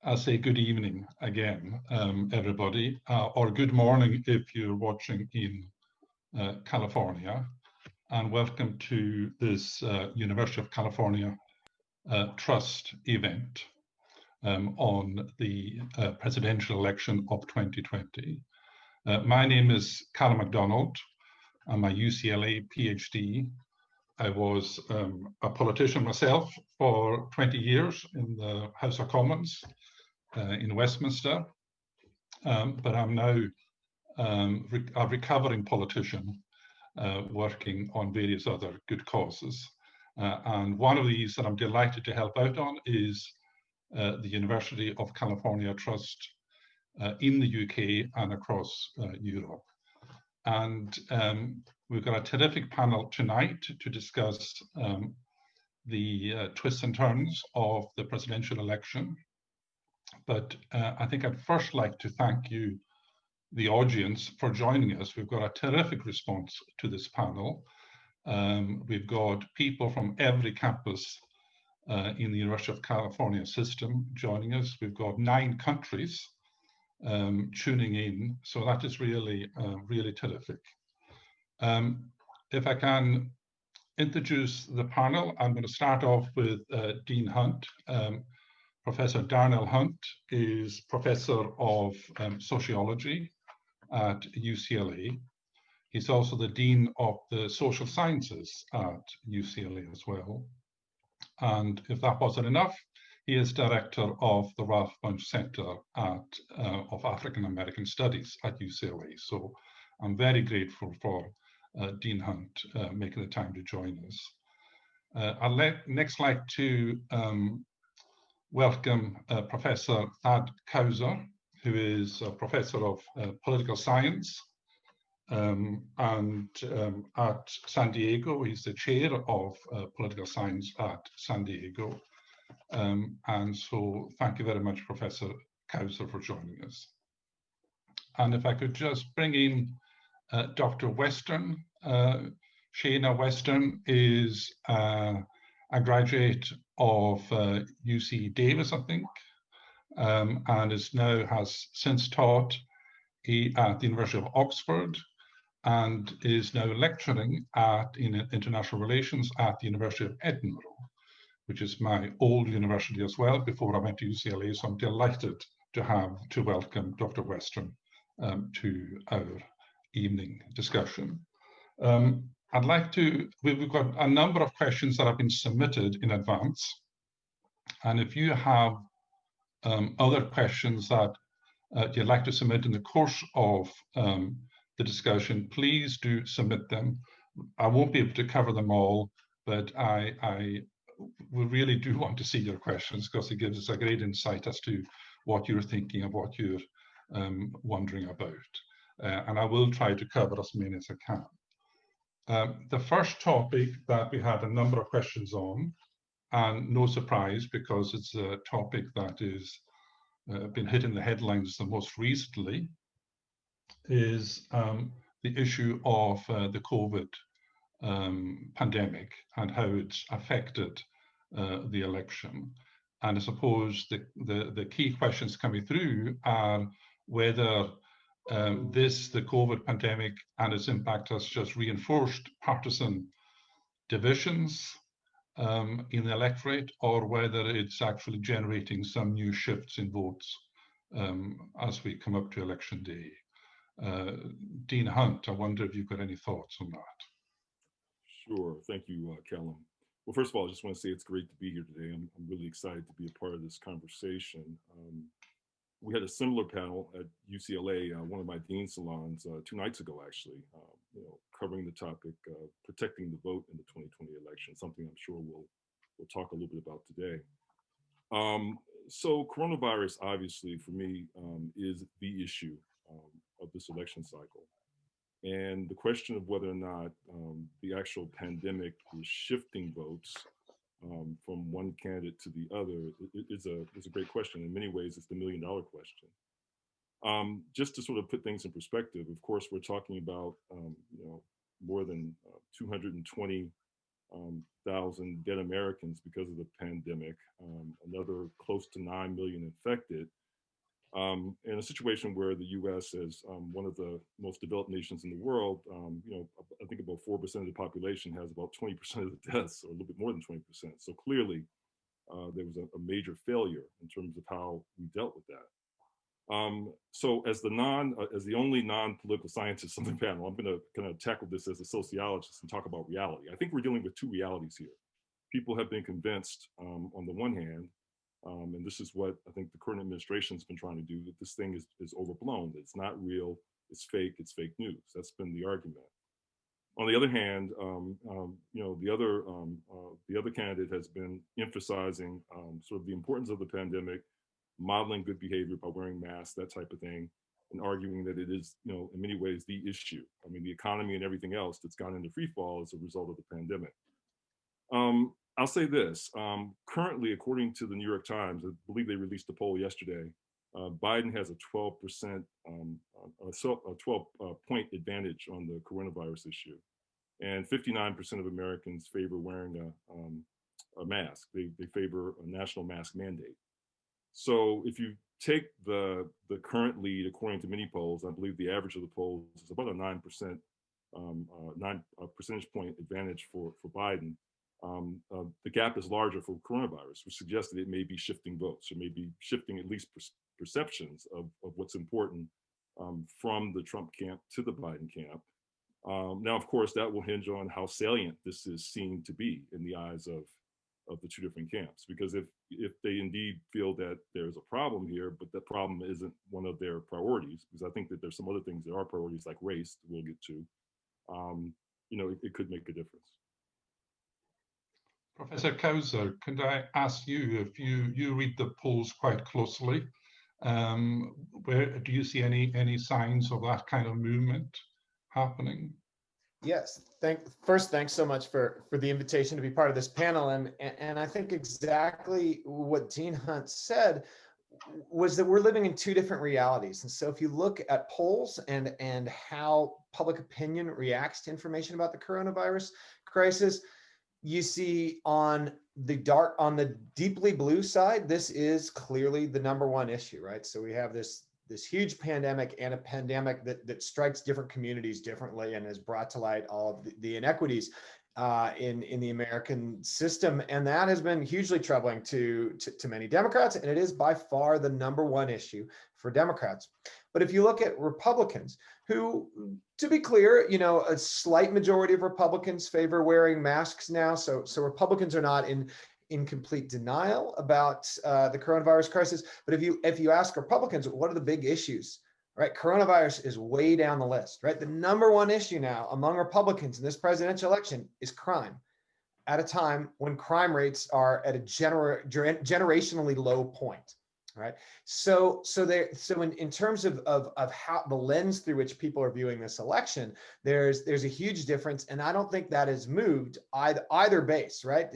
I say good evening again, everybody, or good morning if you're watching in California, and welcome to this University of California Trust event on the presidential election of 2020. My name is Calum MacDonald. I'm a UCLA PhD. I was a politician myself for 20 years in the House of Commons in Westminster, but I'm now a recovering politician working on various other good causes. And one of these that I'm delighted to help out on is the University of California Trust in the UK and across Europe. And we've got a terrific panel tonight to discuss the twists and turns of the presidential election. But I think I'd first like to thank you, the audience, for joining us. We've got a terrific response to this panel. We've got people from every campus in the University of California system joining us. We've got 9 countries tuning in, so that is really, really terrific. If I can introduce the panel, I'm going to start off with Dean Hunt. Professor Darnell Hunt is Professor of Sociology at UCLA. He's also the Dean of the Social Sciences at UCLA as well. And if that wasn't enough, he is Director of the Ralph Bunche Center of African American Studies at UCLA. So I'm very grateful for Dean Hunt making the time to join us. I'd next like to welcome Professor Thad Kousser, who is a Professor of Political Science at San Diego. He's the Chair of Political Science at San Diego. And so thank you very much, Professor Kousser, for joining us. And if I could just bring in Dr. Western. Shaina Western is a graduate of UC Davis, I think, and has since taught at the University of Oxford and is now lecturing in international relations at the University of Edinburgh, which is my old university as well before I went to UCLA. So I'm delighted to welcome Dr. Western to our evening discussion. We've got a number of questions that have been submitted in advance. And if you have other questions that you'd like to submit in the course of the discussion, please do submit them. I won't be able to cover them all, but we really do want to see your questions because it gives us a great insight as to what you're thinking and what you're wondering about. And I will try to cover as many as I can. The first topic that we had a number of questions on, and no surprise because it's a topic that is been hitting the headlines the most recently, is the issue of the COVID pandemic and how it's affected the election. And I suppose the key questions coming through are whether the COVID pandemic and its impact has just reinforced partisan divisions in the electorate, or whether it's actually generating some new shifts in votes as we come up to election day. Dean Hunt, I wonder if you've got any thoughts on that. Sure, thank you, Calum. Well, first of all, I just want to say it's great to be here today. I'm really excited to be a part of this conversation. We had a similar panel at UCLA, one of my dean salons, 2 nights ago, actually, covering the topic protecting the vote in the 2020 election, something I'm sure we'll talk a little bit about today. So coronavirus, obviously, for me, is the issue of this election cycle. And the question of whether or not the actual pandemic is shifting votes from one candidate to the other is a great question. In many ways, it's the $1 million question. Just to sort of put things in perspective, of course, we're talking about more than 220 thousand dead Americans because of the pandemic, another close to 9 million infected, in a situation where the U.S. is one of the most developed nations in the world. I think about 4% of the population has about 20% of the deaths, or a little bit more than 20%. So clearly, there was a major failure in terms of how we dealt with that. So as the only non-political scientist on the panel, I'm going to kind of tackle this as a sociologist and talk about reality. I think we're dealing with two realities here. People have been convinced, on the one hand, and this is what I think the current administration has been trying to do, that this thing is overblown, that it's not real, it's fake news. That's been the argument. On the other hand, the other candidate has been emphasizing sort of the importance of the pandemic, modeling good behavior by wearing masks, that type of thing, and arguing that it is, in many ways, the issue. I mean, the economy and everything else that's gone into free fall as a result of the pandemic. I'll say this, currently, according to the New York Times, I believe they released a poll yesterday, Biden has a 12%, a 12-point advantage on the coronavirus issue. And 59% of Americans favor wearing a mask. They favor a national mask mandate. So if you take the current lead, according to many polls, I believe the average of the polls is about a 9 percentage point advantage for Biden. The gap is larger for coronavirus, which suggests that it may be shifting votes, or maybe shifting at least perceptions of what's important from the Trump camp to the Biden camp. Now, of course, that will hinge on how salient this is seen to be in the eyes of the two different camps. Because if they indeed feel that there's a problem here, but the problem isn't one of their priorities, because I think that there's some other things that are priorities, like race, we'll get to, it could make a difference. Professor Kousser, could I ask you, if you read the polls quite closely, where do you see any signs of that kind of movement happening? Yes. First, thanks so much for the invitation to be part of this panel. And I think exactly what Dean Hunt said was that we're living in two different realities. And so if you look at polls and how public opinion reacts to information about the coronavirus crisis, you see on the deeply blue side, this is clearly the #1 issue, right? So we have this huge pandemic, and a pandemic that strikes different communities differently and has brought to light all of the inequities in the American system. And that has been hugely troubling to many Democrats, and it is by far the #1 issue for Democrats. But if you look at Republicans, who, to be clear, a slight majority of Republicans favor wearing masks now. So Republicans are not in complete denial about the coronavirus crisis. But if you ask Republicans, what are the big issues, right? Coronavirus is way down the list, right? The #1 issue now among Republicans in this presidential election is crime, at a time when crime rates are at a generationally low point. Right. So in terms of how the lens through which people are viewing this election, there's a huge difference. And I don't think that has moved either base. Right.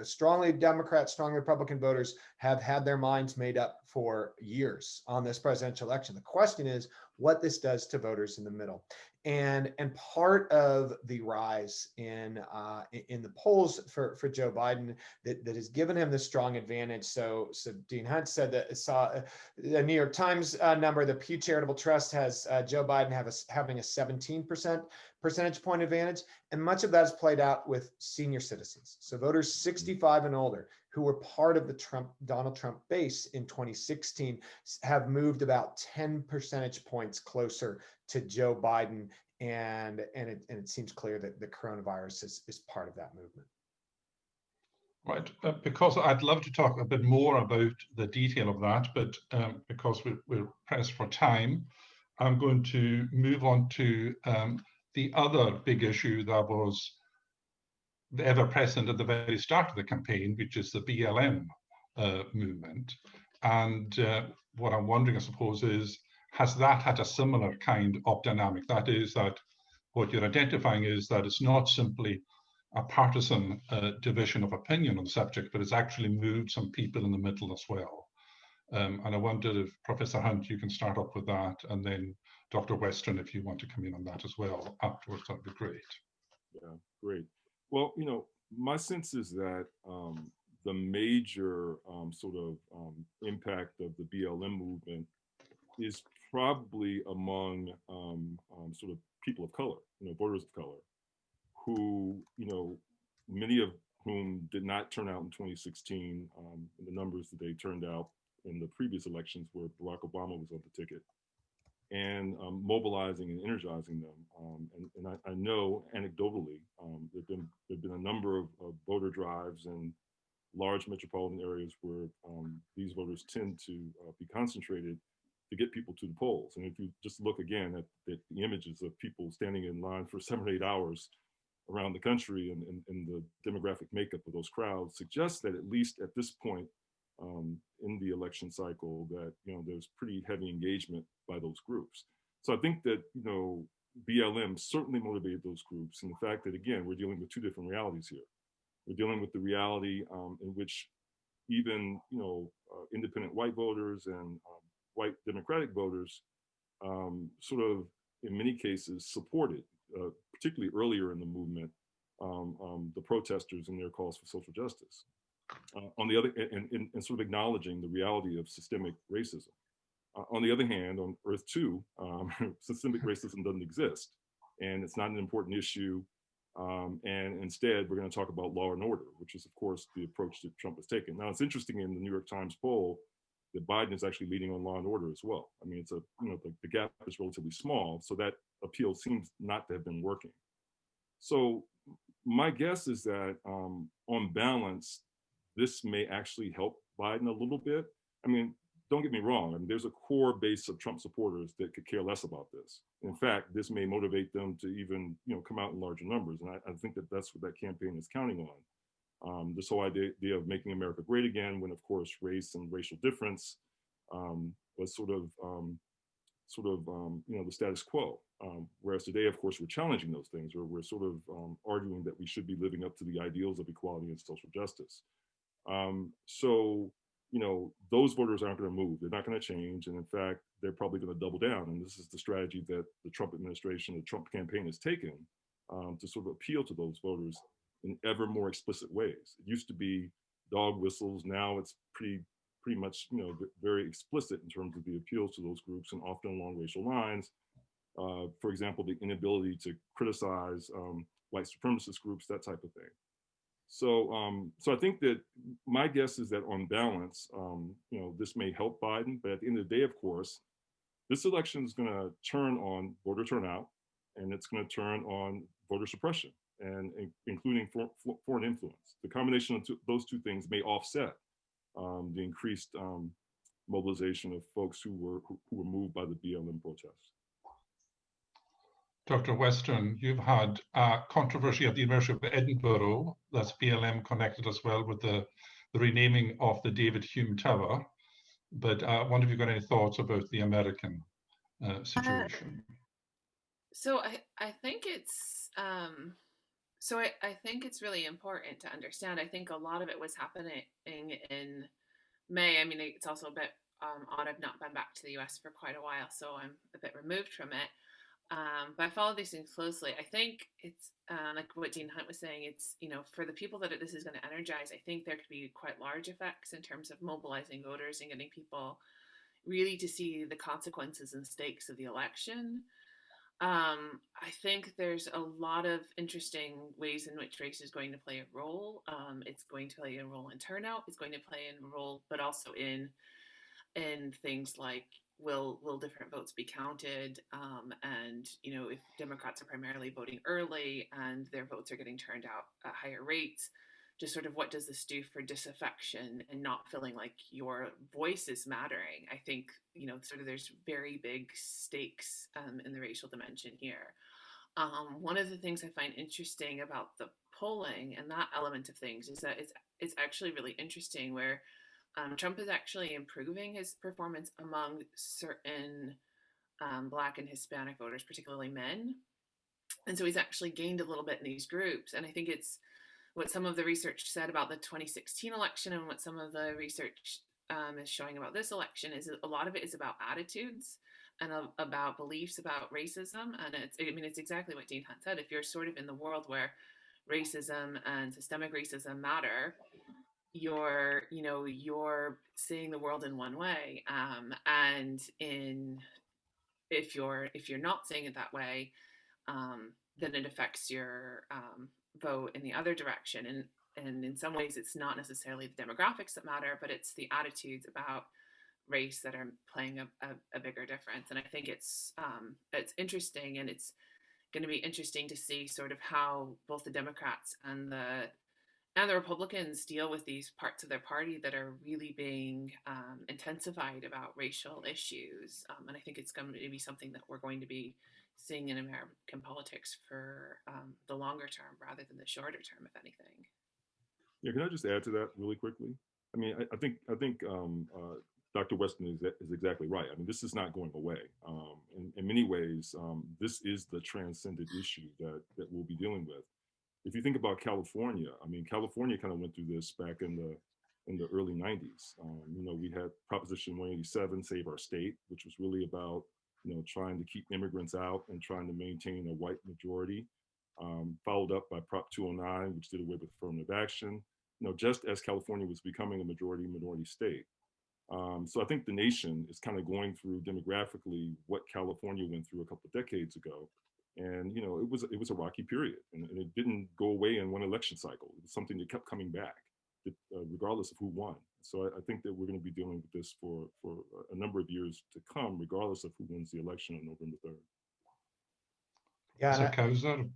Strongly Democrat, strongly Republican voters have had their minds made up for years on this presidential election. The question is what this does to voters in the middle. And part of the rise in the polls for Joe Biden that has given him this strong advantage. So Dean Hunt said that saw the New York Times number. The Pew Charitable Trust has Joe Biden having a 17% percentage point advantage, and much of that is played out with senior citizens. So voters 65 and older who were part of the Donald Trump base in 2016 have moved about 10 percentage points closer to Joe Biden, and it seems clear that the coronavirus is part of that movement. Right, because I'd love to talk a bit more about the detail of that, but because we're pressed for time, I'm going to move on to the other big issue that was ever present at the very start of the campaign, which is the BLM movement. And what I'm wondering, I suppose, is, has that had a similar kind of dynamic? That is, that what you're identifying is that it's not simply a partisan division of opinion on the subject, but it's actually moved some people in the middle as well. And I wonder if, Professor Hunt, you can start off with that, and then Dr. Western, if you want to come in on that as well afterwards, that'd be great. Yeah, great. Well, My sense is that the major impact of the BLM movement is probably among sort of people of color, voters of color, who, many of whom did not turn out in 2016 in the numbers that they turned out in the previous elections where Barack Obama was on the ticket, and mobilizing and energizing them. And I know anecdotally there've been a number of voter drives in large metropolitan areas where these voters tend to be concentrated to get people to the polls. And if you just look again at the images of people standing in line for 7 or 8 hours around the country, and the demographic makeup of those crowds suggests that at least at this point in the election cycle, that there's pretty heavy engagement by those groups. So I think that BLM certainly motivated those groups, and the fact that, again, we're dealing with two different realities here. We're dealing with the reality in which even independent white voters and white Democratic voters sort of, in many cases, supported, particularly earlier in the movement, the protesters and their calls for social justice. On the other, and sort of acknowledging the reality of systemic racism. On the other hand, on Earth 2, systemic racism doesn't exist, and it's not an important issue. And instead, we're going to talk about law and order, which is, of course, the approach that Trump has taken. Now, it's interesting in the New York Times poll that Biden is actually leading on law and order as well. I mean, it's the gap is relatively small, so that appeal seems not to have been working. So my guess is that on balance, this may actually help Biden a little bit. I mean, don't get me wrong. I mean, there's a core base of Trump supporters that could care less about this. In fact, this may motivate them to even, come out in larger numbers. And I think that that's what that campaign is counting on. This whole idea of making America great again, when of course race and racial difference was sort of the status quo. Whereas today, of course, we're challenging those things, or we're sort of arguing that we should be living up to the ideals of equality and social justice. So, those voters aren't going to move. They're not going to change. And in fact, they're probably going to double down. And this is the strategy that the Trump administration, the Trump campaign has taken to sort of appeal to those voters in ever more explicit ways. It used to be dog whistles. Now it's pretty much, very explicit in terms of the appeals to those groups, and often along racial lines. For example, the inability to criticize white supremacist groups, that type of thing. So, so I think that my guess is that on balance, this may help Biden, but at the end of the day, of course, this election is going to turn on voter turnout, and it's going to turn on voter suppression, and including foreign influence. The combination of those two things may offset the increased mobilization of folks who were moved by the BLM protests. Dr. Western, you've had controversy at the University of Edinburgh, that's BLM connected as well with the renaming of the David Hume Tower. But I wonder if you've got any thoughts about the American situation. So I think it's I think it's really important to understand. I think a lot of it was happening in May. I mean, it's also a bit odd. I've not been back to the US for quite a while, so I'm a bit removed from it. But I follow these things closely. I think it's like what Dean Hunt was saying. It's, for the people that this is going to energize, I think there could be quite large effects in terms of mobilizing voters and getting people really to see the consequences and stakes of the election. I think there's a lot of interesting ways in which race is going to play a role. It's going to play a role in turnout. It's going to play a role, but also in things like will different votes be counted, and if Democrats are primarily voting early and their votes are getting turned out at higher rates, just sort of what does this do for disaffection and not feeling like your voice is mattering. I think sort of there's very big stakes in the racial dimension here. One of the things I find interesting about the polling and that element of things is that it's actually really interesting where Trump is actually improving his performance among certain Black and Hispanic voters, particularly men. And so he's actually gained a little bit in these groups. And I think it's what some of the research said about the 2016 election and what some of the research is showing about this election is a lot of it is about attitudes and about beliefs about racism. And it's exactly what Dean Hunt said. If you're sort of in the world where racism and systemic racism matter, you're seeing the world in one way, and if you're not seeing it that way, then it affects your vote in the other direction. And in some ways, it's not necessarily the demographics that matter, but it's the attitudes about race that are playing a bigger difference. And I think it's interesting, and it's going to be interesting to see sort of how both the Democrats and the Republicans deal with these parts of their party that are really being intensified about racial issues. And I think it's going to be something that we're going to be seeing in American politics for the longer term rather than the shorter term, if anything. Yeah, can I just add to that really quickly? I mean, I think Dr. Weston is exactly right. I mean, this is not going away. In many ways, this is the transcendent issue that we'll be dealing with. If you think about California, I mean, California kind of went through this back in the early 90s. We had Proposition 187, Save Our State, which was really about trying to keep immigrants out and trying to maintain a white majority. Followed up by Prop 209, which did away with affirmative action. Just as California was becoming a minority state. So I think the nation is kind of going through demographically what California went through a couple of decades ago. And it was a rocky period, and it didn't go away in one election cycle. It was something that kept coming back, regardless of who won. So I think that we're going to be dealing with this for a number of years to come, regardless of who wins the election on November 3rd. Yeah. So Kousser,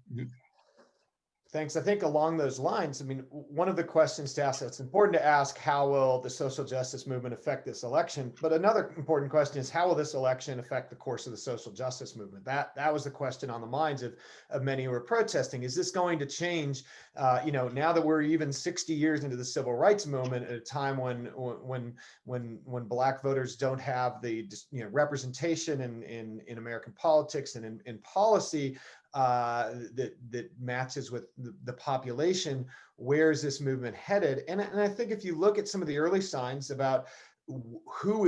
Thanks. I think along those lines, I mean, one of the questions to ask, it's important to ask, how will the social justice movement affect this election? But another important question is, how will this election affect the course of the social justice movement? That was the question on the minds of many who were protesting. Is this going to change, now that we're even 60 years into the civil rights movement, at a time when Black voters don't have the representation in American politics and in policy, that matches with the population? Where is this movement headed? And I think if you look at some of the early signs about who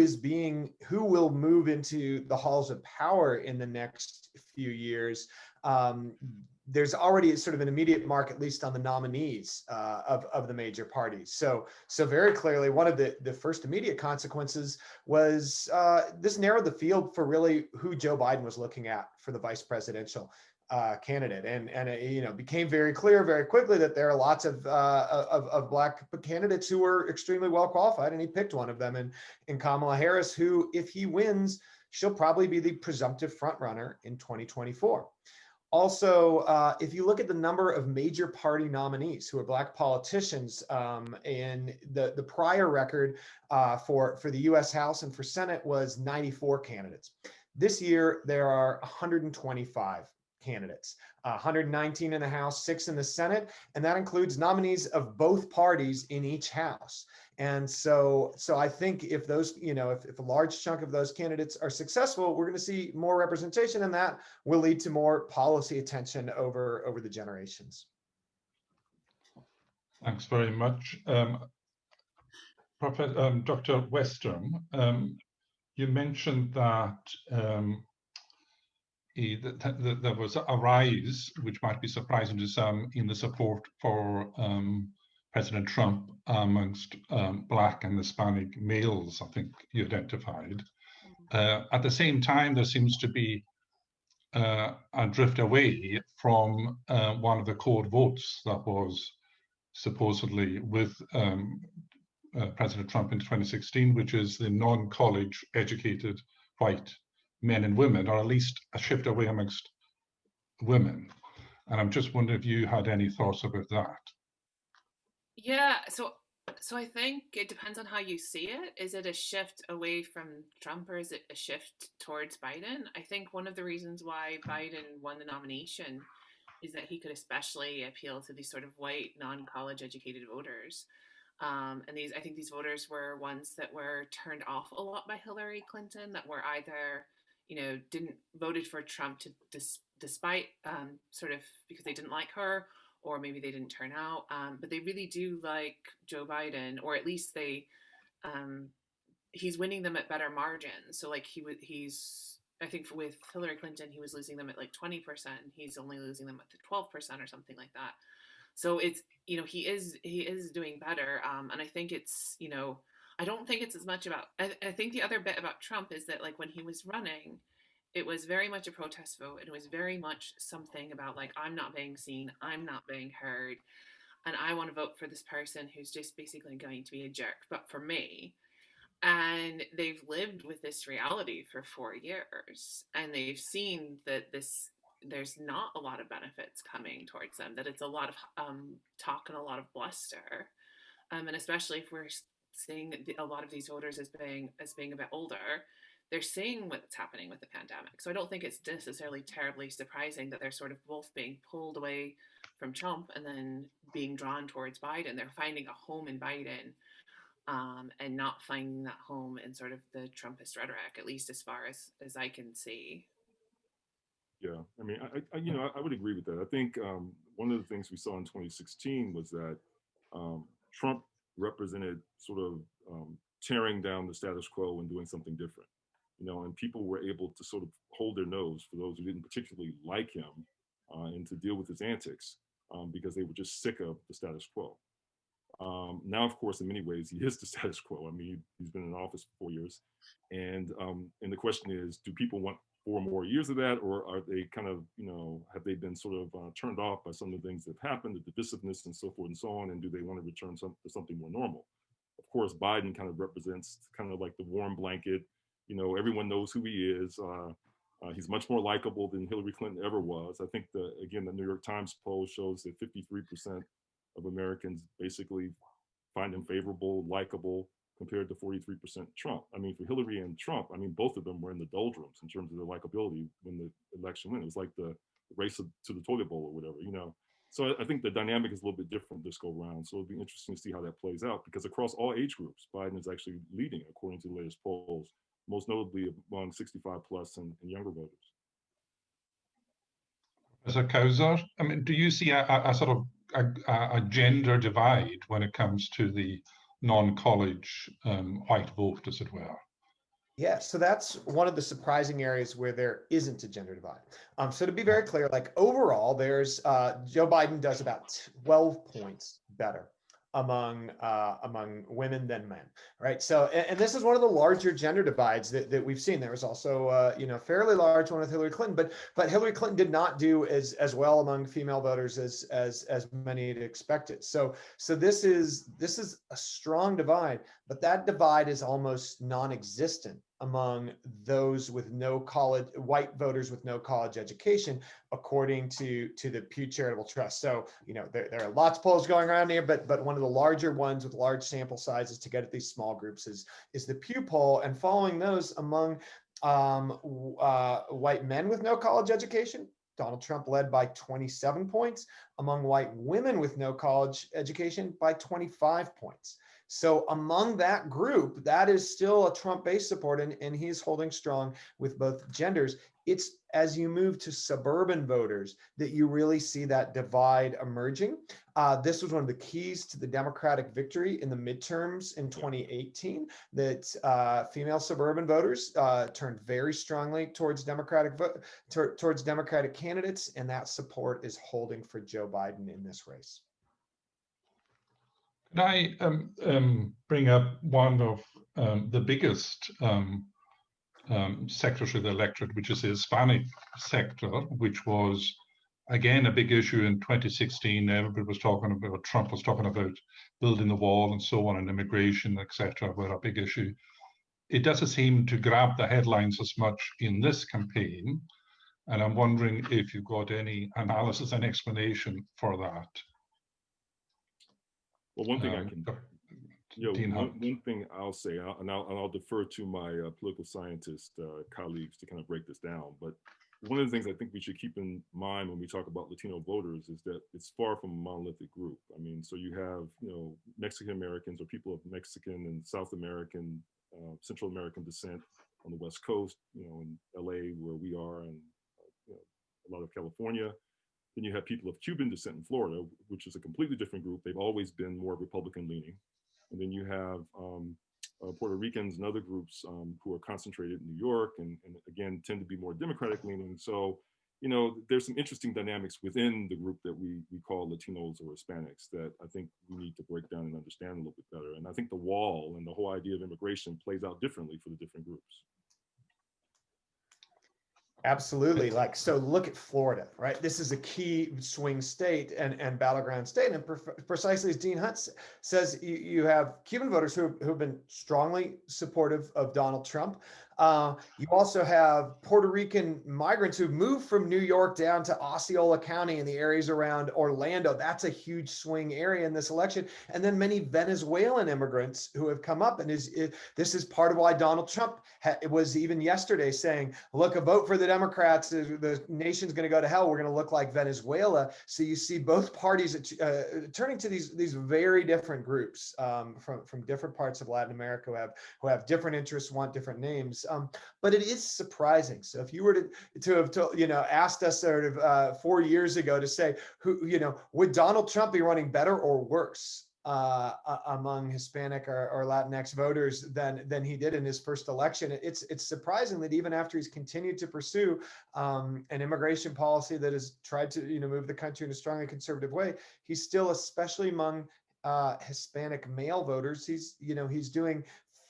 will move into the halls of power in the next few years, there's already sort of an immediate mark, at least on the nominees of the major parties. So very clearly, one of the first immediate consequences was this narrowed the field for really who Joe Biden was looking at for the vice presidential candidate, and it became very clear very quickly that there are lots of Black candidates who were extremely well qualified, and he picked one of them in Kamala Harris, who, if he wins, she'll probably be the presumptive front runner in 2024. Also, if you look at the number of major party nominees who are Black politicians, in the prior record for the U.S. House and for Senate was 94 candidates. This year, there are 125 candidates, 119 in the House, 6 in the Senate, and that includes nominees of both parties in each house. And so I think if those, if a large chunk of those candidates are successful, we're going to see more representation, and that will lead to more policy attention over the generations. Thanks very much. Dr. Western, you mentioned that there was a rise, which might be surprising to some, in the support for President Trump amongst Black and Hispanic males, I think you identified. At the same time, there seems to be a drift away from one of the core votes that was supposedly with President Trump in 2016, which is the non-college educated white men and women, or at least a shift away amongst women. And I'm just wondering if you had any thoughts about that. Yeah, so I think it depends on how you see it. Is it a shift away from Trump, or is it a shift towards Biden? I think one of the reasons why Biden won the nomination is that he could especially appeal to these sort of white, non-college educated voters. And I think these voters were ones that were turned off a lot by Hillary Clinton, that were either didn't voted for Trump despite sort of because they didn't like her, or maybe they didn't turn out, but they really do like Joe Biden, or at least he's winning them at better margins. So like I think with Hillary Clinton, he was losing them at like 20%. He's only losing them at 12% or something like that. So it's, he is doing better. And I think it's, I don't think it's as much about, I think the other bit about Trump is that like when he was running, it was very much a protest vote. And it was very much something about like, I'm not being seen, I'm not being heard. And I want to vote for this person who's just basically going to be a jerk, but for me. And they've lived with this reality for 4 years, and they've seen that there's not a lot of benefits coming towards them, that it's a lot of talk and a lot of bluster, and especially if we're seeing a lot of these voters as being a bit older, they're seeing what's happening with the pandemic. So I don't think it's necessarily terribly surprising that they're sort of both being pulled away from Trump and then being drawn towards Biden. They're finding a home in Biden, and not finding that home in sort of the Trumpist rhetoric, at least as far as I can see. Yeah, I mean, I would agree with that. I think one of the things we saw in 2016 was that Trump represented sort of tearing down the status quo and doing something different, and people were able to sort of hold their nose for those who didn't particularly like him, and to deal with his antics, because they were just sick of the status quo. Now, of course, in many ways, he is the status quo. I mean, he's been in office for 4 years, and the question is, do people want 4 more years of that, or are they kind of, have they been sort of turned off by some of the things that have happened, the divisiveness and so forth and so on, and do they want to return to something more normal? Of course, Biden kind of represents kind of like the warm blanket. Everyone knows who he is. He's much more likable than Hillary Clinton ever was. I think the New York Times poll shows that 53% of Americans basically find him favorable, likable, compared to 43% Trump. I mean, for Hillary and Trump, I mean, both of them were in the doldrums in terms of their likability when the election went. It was like the race to the toilet bowl or whatever. So I think the dynamic is a little bit different this go round. So it'll be interesting to see how that plays out, because across all age groups, Biden is actually leading according to the latest polls, most notably among 65 plus and younger voters. Professor Kousser, I mean, do you see a sort of a gender divide when it comes to the non-college white vote, as it were? Yeah, so that's one of the surprising areas where there isn't a gender divide. So to be very clear, like overall, there's Joe Biden does about 12 points better among women than men, right? So, and this is one of the larger gender divides that we've seen. There was also a fairly large one with Hillary Clinton, but Hillary Clinton did not do as well among female voters as many had expected. So this is a strong divide, but that divide is almost non-existent among those with no college, white voters with no college education, according to the Pew Charitable Trust. So, there are lots of polls going around here, but one of the larger ones with large sample sizes to get at these small groups is the Pew poll. And following those, among white men with no college education, Donald Trump led by 27 points. Among white women with no college education, by 25 points. So among that group, that is still a Trump base support, and he's holding strong with both genders. It's as you move to suburban voters that you really see that divide emerging. This was one of the keys to the Democratic victory in the midterms in 2018, that female suburban voters turned very strongly towards Democratic candidates, and that support is holding for Joe Biden in this race. Can I bring up one of the biggest sectors of the electorate, which is the Hispanic sector, which was, again, a big issue in 2016. Everybody was talking about, Trump was talking about building the wall and so on, and immigration, etc., were a big issue. It doesn't seem to grab the headlines as much in this campaign. And I'm wondering if you've got any analysis and explanation for that. Well, one thing one thing I'll say, and I'll defer to my political scientist colleagues to kind of break this down. But one of the things I think we should keep in mind when we talk about Latino voters is that it's far from a monolithic group. I mean, so you have, Mexican Americans or people of Mexican and South American, Central American descent on the West Coast, in LA where we are, and a lot of California. Then you have people of Cuban descent in Florida, which is a completely different group. They've always been more Republican leaning. And then you have Puerto Ricans and other groups who are concentrated in New York and again, tend to be more Democratic leaning. So you know, there's some interesting dynamics within the group that we call Latinos or Hispanics that I think we need to break down and understand a little bit better. And I think the wall and the whole idea of immigration plays out differently for the different groups. Absolutely. Like, so look at Florida, right? This is a key swing state and battleground state. And precisely as Dean Hunt says, you have Cuban voters who've been strongly supportive of Donald Trump. You also have Puerto Rican migrants who've moved from New York down to Osceola County and the areas around Orlando. That's a huge swing area in this election. And then many Venezuelan immigrants who have come up. And this is part of why Donald Trump was even yesterday saying, look, a vote for the Democrats, the nation's going to go to hell. We're going to look like Venezuela. So you see both parties turning to these very different groups from different parts of Latin America who have different interests, want different names. But it is surprising. So if you were to have asked us sort of 4 years ago to say, would Donald Trump be running better or worse among Hispanic or Latinx voters than he did in his first election? It's surprising that even after he's continued to pursue an immigration policy that has tried to move the country in a strongly conservative way, he's still, especially among Hispanic male voters, he's doing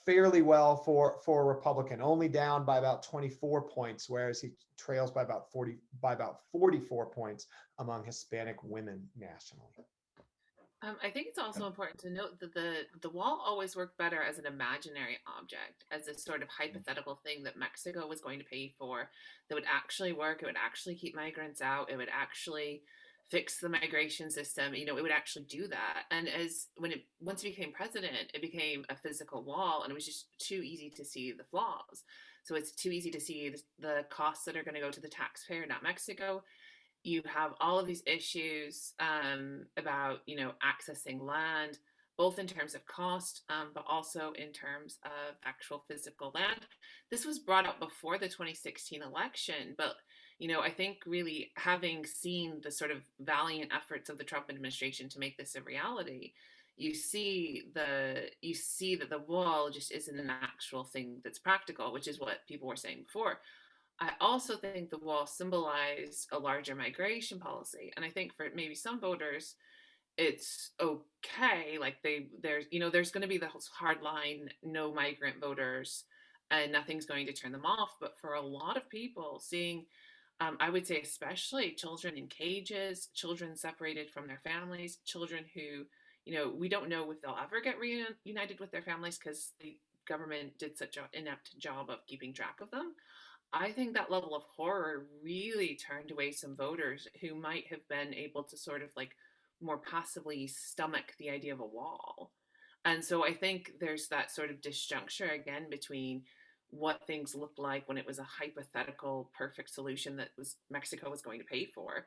fairly well for a Republican, only down by about 24 points, whereas he trails by about 44 points among Hispanic women nationally. I think it's also important to note that the wall always worked better as an imaginary object, as a sort of hypothetical thing that Mexico was going to pay for, that would actually work. It would actually keep migrants out. It would actually fix the migration system. It would actually do that. And once he became president, it became a physical wall, and it was just too easy to see the flaws. So it's too easy to see the costs that are going to go to the taxpayer, not Mexico. You have all of these issues about, accessing land, both in terms of cost, but also in terms of actual physical land. This was brought up before the 2016 election, but I think really having seen the sort of valiant efforts of the Trump administration to make this a reality, you see that the wall just isn't an actual thing that's practical, which is what people were saying before. I also think the wall symbolized a larger migration policy. And I think for maybe some voters, it's okay. Like there's going to be the hard line, no migrant voters, and nothing's going to turn them off. But for a lot of people, seeing, I would say especially children in cages, children separated from their families, children who, we don't know if they'll ever get reunited with their families because the government did such an inept job of keeping track of them. I think that level of horror really turned away some voters who might have been able to sort of like more passively stomach the idea of a wall. And so I think there's that sort of disjuncture again between what things looked like when it was a hypothetical perfect solution that Mexico was going to pay for,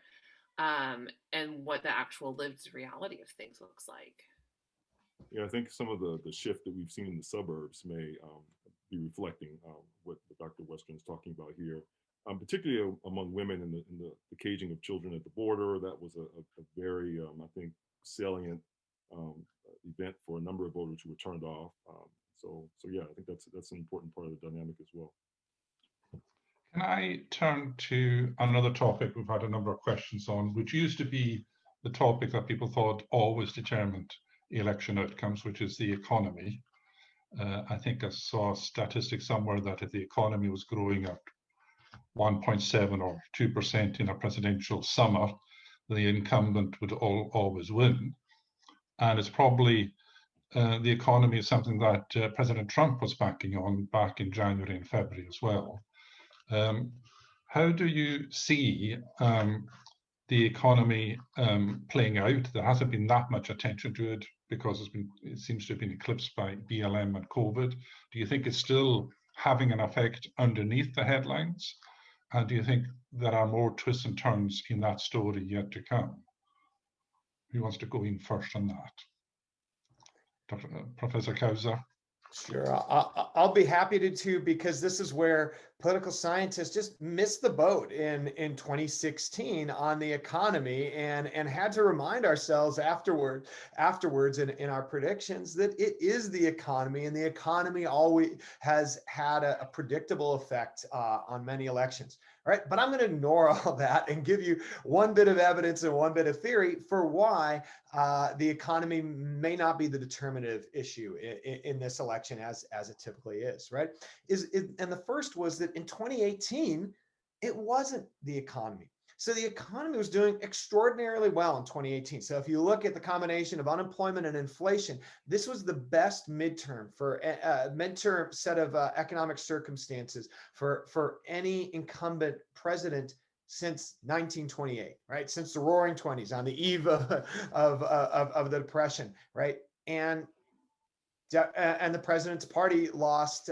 and what the actual lived reality of things looks like. Yeah, I think some of the shift that we've seen in the suburbs may be reflecting what Dr. Western is talking about here, particularly among women in the caging of children at the border. That was a very, I think, salient event for a number of voters who were turned off. So yeah, I think that's an important part of the dynamic as well. Can I turn to another topic we've had a number of questions on, which used to be the topic that people thought always determined election outcomes, which is the economy. I think I saw a statistic somewhere that if the economy was growing at 1.7 or 2% in a presidential summer, the incumbent would always win. And it's probably the economy is something that President Trump was backing on back in January and February as well. How do you see the economy playing out? There hasn't been that much attention to it because it seems to have been eclipsed by BLM and COVID. Do you think it's still having an effect underneath the headlines? And do you think there are more twists and turns in that story yet to come? Who wants to go in first on that? Professor Kousser? Sure, I'll be happy to, because this is where political scientists just missed the boat in 2016 on the economy, and had to remind ourselves afterwards in our predictions that it is the economy, and the economy always has had a predictable effect on many elections. All right, but I'm going to ignore all that and give you one bit of evidence and one bit of theory for why the economy may not be the determinative issue in this election as it typically is, right? And the first was that in 2018, it wasn't the economy. So the economy was doing extraordinarily well in 2018. So if you look at the combination of unemployment and inflation, this was the best midterm set of economic circumstances for any incumbent president since 1928, right? Since the Roaring Twenties, on the eve of the Depression, right? And the president's party lost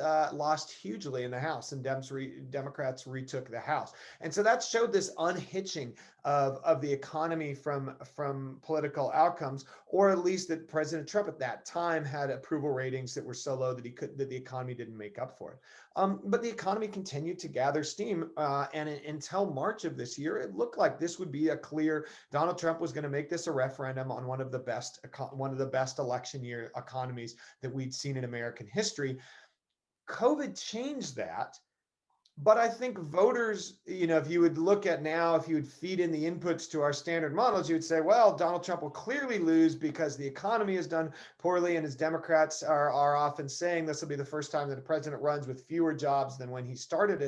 hugely in the House, and Democrats retook the House, and so that showed this unhitching of the economy from political outcomes, or at least that President Trump at that time had approval ratings that were so low that the economy didn't make up for it. But the economy continued to gather steam, and until March of this year, it looked like this would be a clear. Donald Trump was going to make this a referendum on one of the best election year economies that we'd seen in American history. COVID changed that. But I think voters, if you would look at now, if you would feed in the inputs to our standard models, you would say, well, Donald Trump will clearly lose because the economy has done poorly. And as Democrats are often saying, this will be the first time that a president runs with fewer jobs than when he started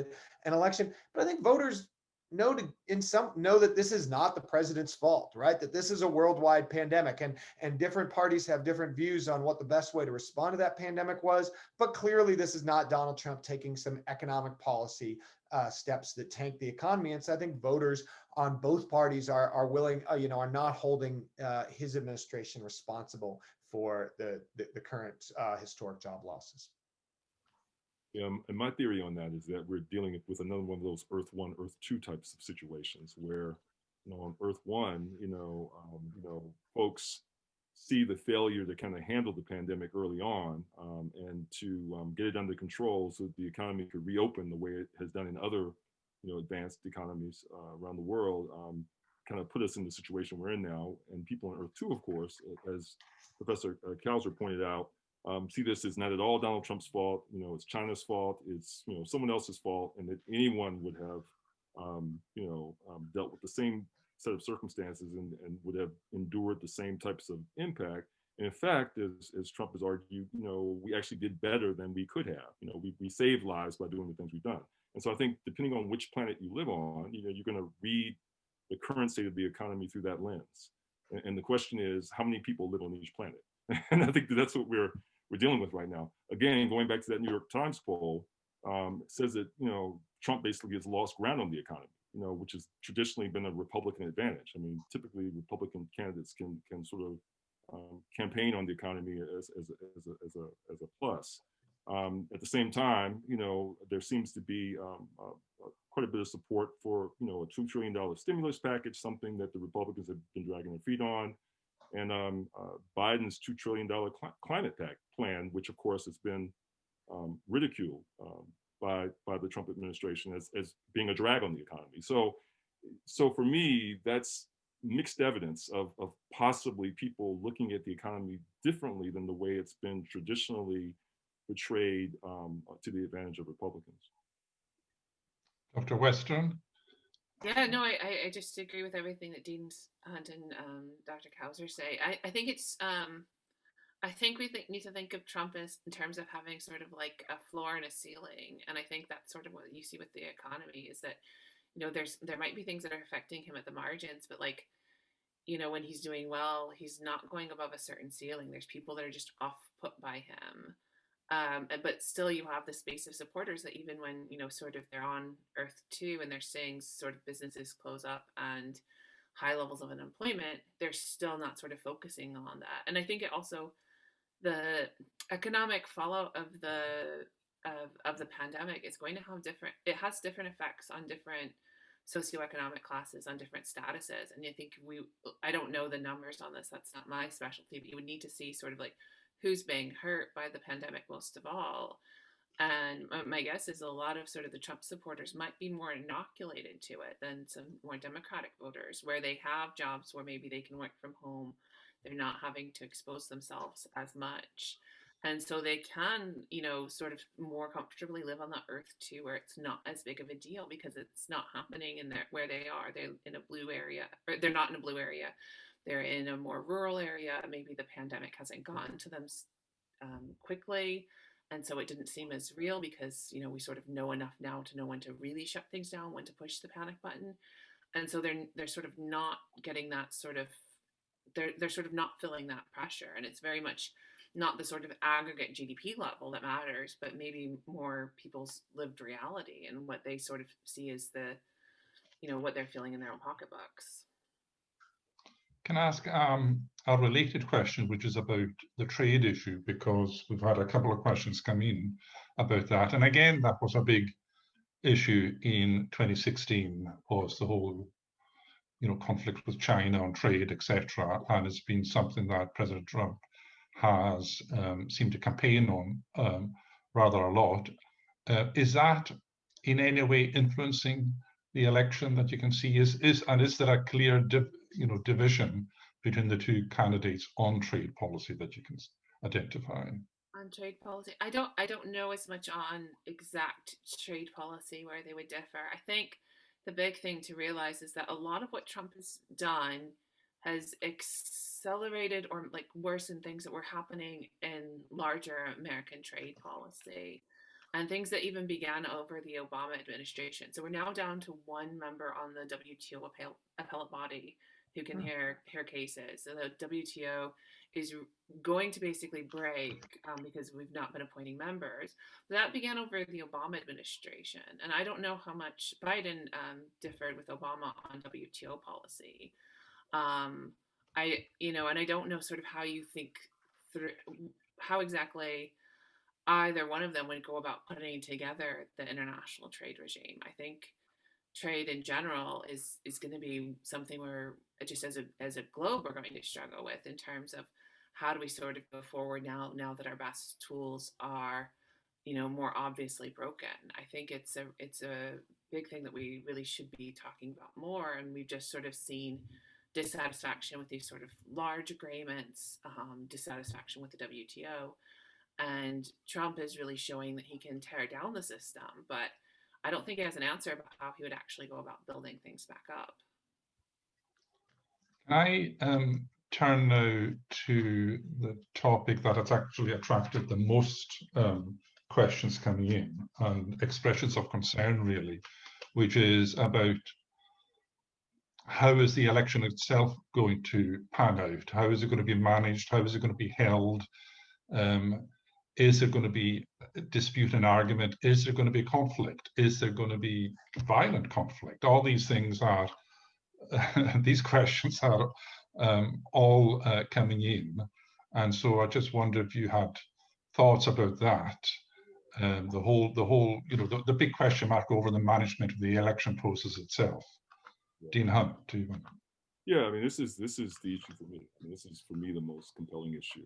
an election. But I think voters know that this is not the president's fault, right? That this is a worldwide pandemic, and different parties have different views on what the best way to respond to that pandemic was. But clearly, this is not Donald Trump taking some economic policy steps that tank the economy. And so I think voters on both parties are willing, are not holding his administration responsible for the current historic job losses. And my theory on that is that we're dealing with another one of those Earth 1, Earth 2 types of situations where, on Earth 1, folks see the failure to kind of handle the pandemic early on, and to get it under control so that the economy could reopen the way it has done in other, advanced economies around the world, kind of put us in the situation we're in now. And people on Earth 2, of course, as Professor Kousser pointed out, see this as not at all Donald Trump's fault. It's China's fault. It's someone else's fault, and that anyone would have dealt with the same set of circumstances and would have endured the same types of impact. And in fact, as Trump has argued, we actually did better than we could have. We saved lives by doing the things we've done. And so I think depending on which planet you live on, you're going to read the current state of the economy through that lens. And the question is, how many people live on each planet? And I think that's what we're dealing with right now. Again, going back to that New York Times poll, says that Trump basically has lost ground on the economy, which has traditionally been a Republican advantage. I mean, typically Republican candidates can sort of campaign on the economy as a plus. At the same time, there seems to be quite a bit of support for a $2 trillion stimulus package, something that the Republicans have been dragging their feet on. And Biden's $2 trillion climate plan, which of course has been ridiculed by the Trump administration as being a drag on the economy. So for me, that's mixed evidence of possibly people looking at the economy differently than the way it's been traditionally portrayed to the advantage of Republicans. Dr. Western? Yeah, no, I just agree with everything that Dean Hunt and Dr. Kousser say. I think it's I think we need to think of Trump as in terms of having sort of like a floor and a ceiling, and I think that's sort of what you see with the economy is that there might be things that are affecting him at the margins, but like when he's doing well, he's not going above a certain ceiling. There's people that are just off put by him. But still you have this base of supporters that even when, sort of they're on Earth 2 and they're seeing sort of businesses close up and high levels of unemployment, they're still not sort of focusing on that. And I think it also, the economic fallout of the pandemic is going to have it has different effects on different socioeconomic classes, on different statuses. And I think I don't know the numbers on this, that's not my specialty, but you would need to see sort of like who's being hurt by the pandemic most of all. And my guess is a lot of sort of the Trump supporters might be more inoculated to it than some more Democratic voters, where they have jobs where maybe they can work from home. They're not having to expose themselves as much. And so they can, sort of more comfortably live on the earth too, where it's not as big of a deal because it's not happening in where they are. They're in a blue area, or they're not in a blue area. They're in a more rural area. Maybe the pandemic hasn't gotten to them quickly, and so it didn't seem as real because we sort of know enough now to know when to really shut things down, when to push the panic button. And so they're sort of not getting that sort of, they're sort of not feeling that pressure, and it's very much not the sort of aggregate GDP level that matters, but maybe more people's lived reality and what they sort of see as the what they're feeling in their own pocketbooks. Can I ask a related question, which is about the trade issue, because we've had a couple of questions come in about that. And again, that was a big issue in 2016, was the whole, conflict with China on trade, etc. And it's been something that President Trump has seemed to campaign on rather a lot. Is that in any way influencing the election that you can see? Is there a clear division between the two candidates on trade policy that you can identify? On trade policy, I don't know as much on exact trade policy where they would differ. I think the big thing to realize is that a lot of what Trump has done has accelerated or like worsened things that were happening in larger American trade policy, and things that even began over the Obama administration. So we're now down to one member on the WTO appellate body who can hear cases. So the WTO is going to basically break because we've not been appointing members. That began over the Obama administration, and I don't know how much Biden differed with Obama on WTO policy. And I don't know sort of how you think through how exactly either one of them would go about putting together the international trade regime. I think trade in general is going to be something we're just as a globe we're going to struggle with in terms of how do we sort of go forward now that our best tools are more obviously broken. I think it's a big thing that we really should be talking about more, and we've just sort of seen dissatisfaction with these sort of large agreements, dissatisfaction with the WTO, and Trump is really showing that he can tear down the system, but I don't think he has an answer about how he would actually go about building things back up. Can I turn now to the topic that has actually attracted the most questions coming in and expressions of concern, really, which is about how is the election itself going to pan out? How is it going to be managed? How is it going to be held? Is there going to be dispute and argument? Is there going to be conflict? Is there going to be violent conflict? All these things are, these questions are all coming in. And so I just wonder if you had thoughts about that. The whole, the big question mark over the management of the election process itself. Yeah. Dean Hunt, do you want? Yeah, I mean, this is the issue for me. I mean, this is for me the most compelling issue,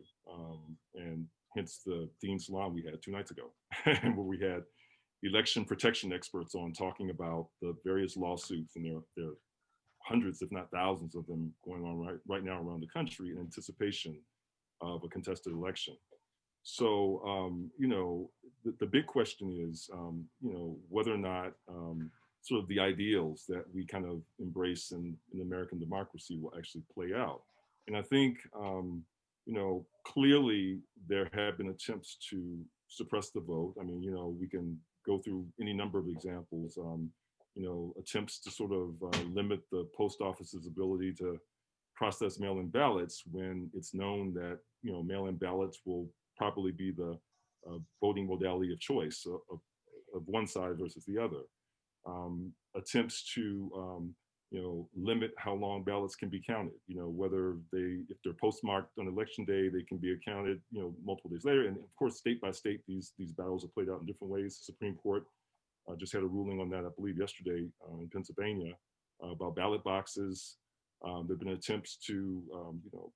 and hence the Dean Salon we had 2 nights ago, where we had election protection experts on talking about the various lawsuits, and there are hundreds, if not thousands, of them going on right now around the country in anticipation of a contested election. So, the big question is, whether or not sort of the ideals that we kind of embrace in American democracy will actually play out. And I think, clearly there have been attempts to suppress the vote. I mean, we can go through any number of examples, attempts to sort of limit the post office's ability to process mail-in ballots when it's known that, mail-in ballots will probably be the voting modality of choice of one side versus the other. Attempts to, limit how long ballots can be counted, whether if they're postmarked on election day, they can be counted, multiple days later. And of course, state by state, these battles are played out in different ways. The Supreme Court just had a ruling on that, I believe, yesterday in Pennsylvania about ballot boxes. There have been attempts to,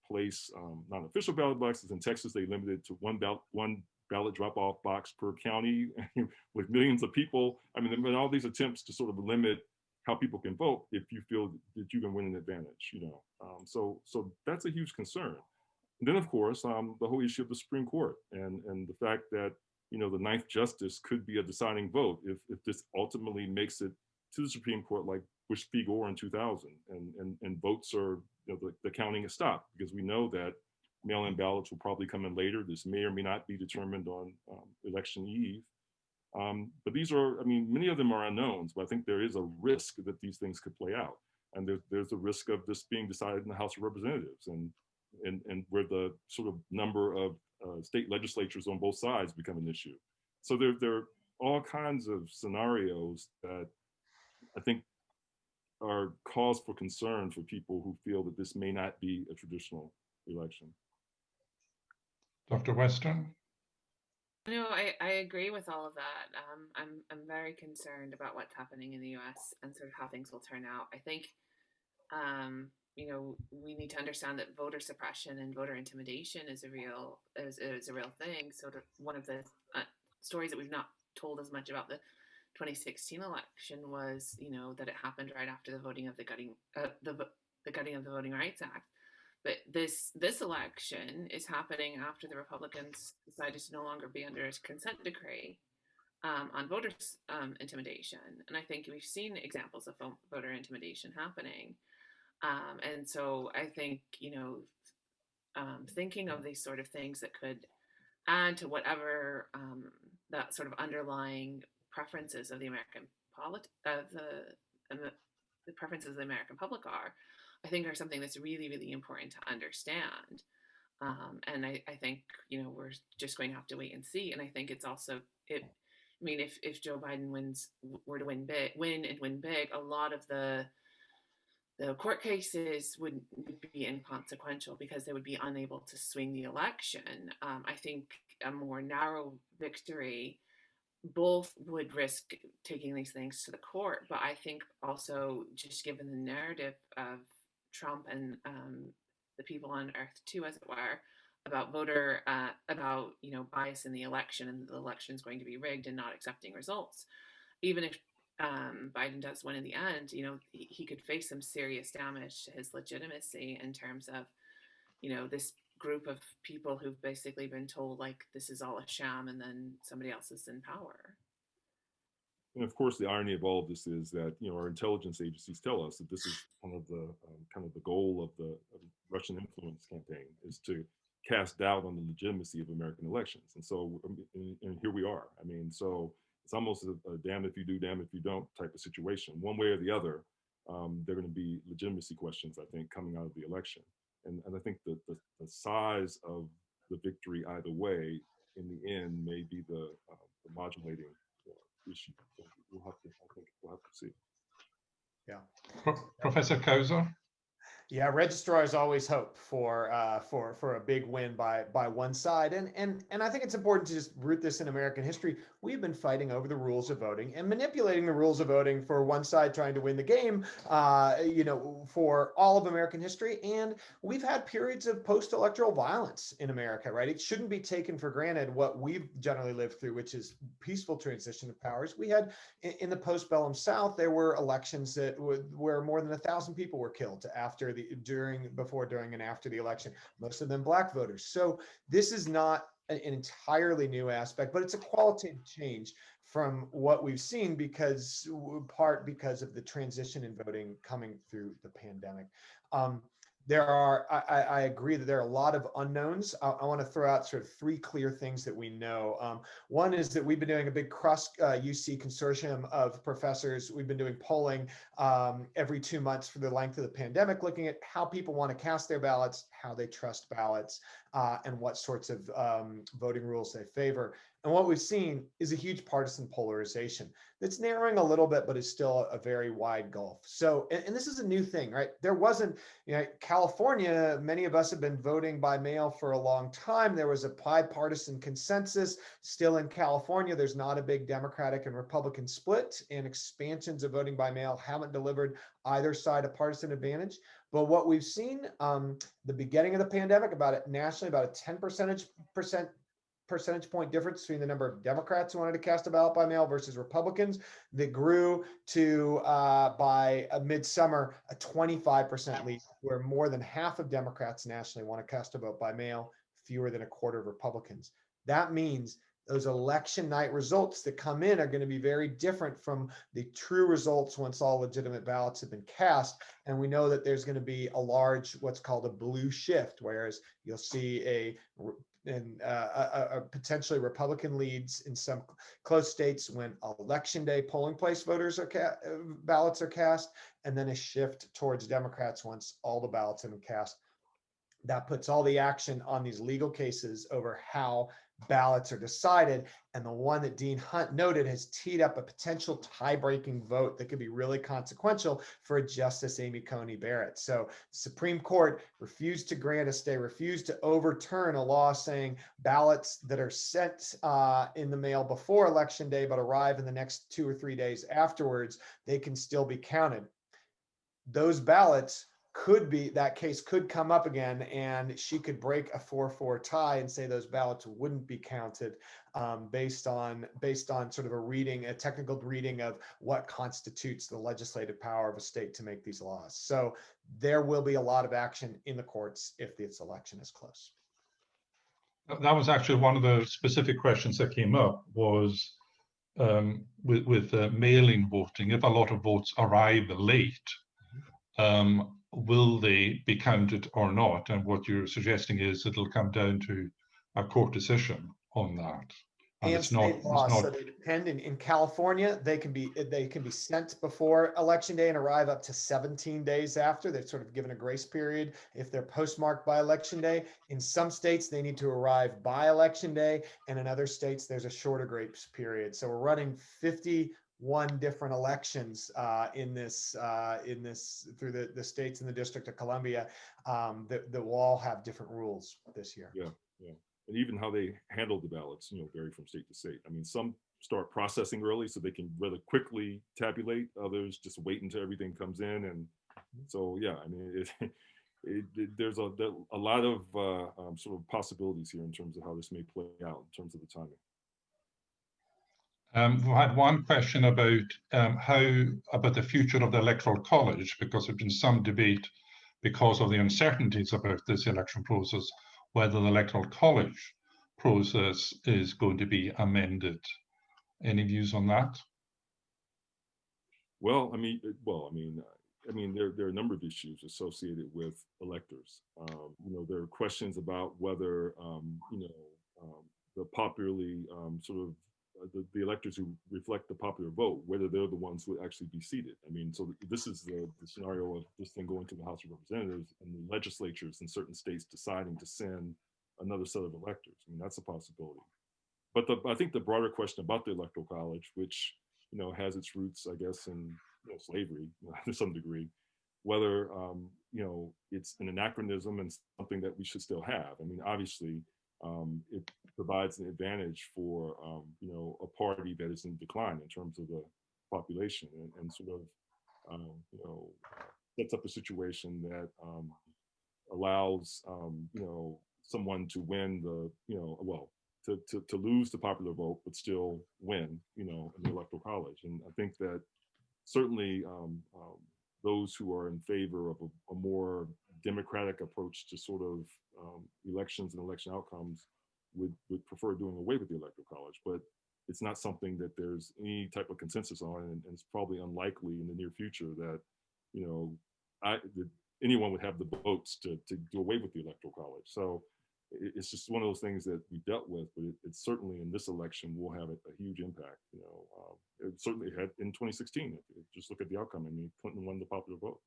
place non-official ballot boxes. In Texas, they limited it to one ballot drop-off box per county with millions of people. I mean, there have been all these attempts to sort of limit how people can vote if you feel that you can win an advantage, so that's a huge concern. And then, of course, the whole issue of the Supreme Court and the fact that, the ninth justice could be a deciding vote if this ultimately makes it to the Supreme Court like Bush v. Gore in 2000, and votes are, the counting is stopped, because we know that mail-in ballots will probably come in later. This may or may not be determined on election eve. But these are, many of them are unknowns, but I think there is a risk that these things could play out. And there's a risk of this being decided in the House of Representatives, and where the sort of number of state legislatures on both sides become an issue. So there are all kinds of scenarios that I think are cause for concern for people who feel that this may not be a traditional election. Dr. Western? No, I agree with all of that. I'm very concerned about what's happening in the U.S. and sort of how things will turn out. I think, we need to understand that voter suppression and voter intimidation is a real thing. So one of the stories that we've not told as much about the 2016 election was, that it happened right after the voting of the gutting of the Voting Rights Act. But this election is happening after the Republicans decided to no longer be under a consent decree on voter intimidation. And I think we've seen examples of voter intimidation happening. And so I think, thinking of these sort of things that could add to whatever that sort of underlying preferences of the American the preferences of the American public are, I think, are something that's really, really important to understand. And I think, we're just going to have to wait and see. And I think it's also, if Joe Biden were to win big, a lot of the court cases would be inconsequential because they would be unable to swing the election. I think a more narrow victory, both would risk taking these things to the court, but I think also, just given the narrative of Trump and the people on earth too, as it were, about bias in the election, and the election is going to be rigged and not accepting results. Even if Biden does win in the end, he could face some serious damage to his legitimacy in terms of, this group of people who've basically been told, like, this is all a sham, and then somebody else is in power. And of course, the irony of all of this is that, our intelligence agencies tell us that this is kind of the goal of the Russian influence campaign, is to cast doubt on the legitimacy of American elections. And so, and here we are. So it's almost a damn if you do, damn if you don't type of situation. One way or the other, there are going to be legitimacy questions, I think, coming out of the election. And I think that the size of the victory either way, in the end, may be the modulating issue. So we'll have to see. Yeah. Professor Kousser? Yeah, registrars always hope for a big win by one side, and I think it's important to just root this in American history. We've been fighting over the rules of voting and manipulating the rules of voting for one side trying to win the game, for all of American history, and we've had periods of post-electoral violence in America, right? It shouldn't be taken for granted what we've generally lived through, which is peaceful transition of powers. We had in the postbellum South, there were elections where more than 1,000 people were killed before, during, and after the election, most of them Black voters. So this is not an entirely new aspect, but it's a qualitative change from what we've seen because of the transition in voting coming through the pandemic. I agree that there are a lot of unknowns. I want to throw out sort of three clear things that we know. One is that we've been doing a big cross UC consortium of professors. We've been doing polling every 2 months for the length of the pandemic, looking at how people want to cast their ballots, how they trust ballots, and what sorts of voting rules they favor. And what we've seen is a huge partisan polarization that's narrowing a little bit, but is still a very wide gulf. So, and this is a new thing, right? There wasn't, California, many of us have been voting by mail for a long time. There was a bipartisan consensus. Still in California, there's not a big Democratic and Republican split, and expansions of voting by mail haven't delivered either side a partisan advantage. But what we've seen, the beginning of the pandemic, nationally, about a 10% percentage point difference between the number of Democrats who wanted to cast a ballot by mail versus Republicans that grew to, by midsummer, a 25% lead, where more than half of Democrats nationally want to cast a vote by mail, fewer than a quarter of Republicans. That means those election night results that come in are going to be very different from the true results once all legitimate ballots have been cast. And we know that there's going to be a large, what's called a blue shift, whereas you'll see a potentially Republican leads in some close states when election day polling place voters are ballots are cast, and then a shift towards Democrats once all the ballots have been cast. That puts all the action on these legal cases over how ballots are decided. And the one that Dean Hunt noted has teed up a potential tie-breaking vote that could be really consequential for Justice Amy Coney Barrett. So the Supreme Court refused to grant a stay, refused to overturn a law saying ballots that are sent in the mail before Election Day but arrive in the next 2 or 3 days afterwards, they can still be counted. Those ballots could be, that case could come up again, and she could break a 4-4 tie and say those ballots wouldn't be counted based on sort of a technical reading of what constitutes the legislative power of a state to make these laws. So there will be a lot of action in the courts if this election is close. That was actually one of the specific questions that came up, was with mail-in voting. If a lot of votes arrive late, will they be counted or not? And what you're suggesting is it'll come down to a court decision on that. And it's not, so they depend. In California, they can be sent before Election Day and arrive up to 17 days after. They're sort of given a grace period if they're postmarked by Election Day. In some states, they need to arrive by Election Day, and in other states, there's a shorter grace period. So we're running 51 different elections in this through the states and the District of Columbia that will all have different rules this year. Yeah. And even how they handle the ballots, vary from state to state. I mean, some start processing early so they can rather quickly tabulate. Others just wait until everything comes in. And so, yeah, I mean, there's a lot of sort of possibilities here in terms of how this may play out in terms of the timing. We had one question about about the future of the Electoral College, because there's been some debate because of the uncertainties about this election process, whether the Electoral College process is going to be amended. Any views on that? Well, I mean, there are a number of issues associated with electors. There are questions about whether, the popularly the electors who reflect the popular vote, whether they're the ones who would actually be seated. I mean, so this is the scenario of this thing going to the House of Representatives and the legislatures in certain states deciding to send another set of electors. I mean, that's a possibility. But I think the broader question about the Electoral College, which has its roots, I guess, in slavery to some degree, whether it's an anachronism and something that we should still have. I mean, obviously, it provides an advantage for a party that is in decline in terms of the population, and sort of sets up a situation that allows someone to win to lose the popular vote but still win in the Electoral College. And I think that certainly those who are in favor of a more democratic approach to sort of elections and election outcomes would prefer doing away with the Electoral College, but it's not something that there's any type of consensus on, and it's probably unlikely in the near future that that anyone would have the votes to do away with the Electoral College. So it's just one of those things that we dealt with, but it's certainly in this election will have a huge impact. It certainly had in 2016. Just look at the outcome. I mean, Clinton won the popular vote.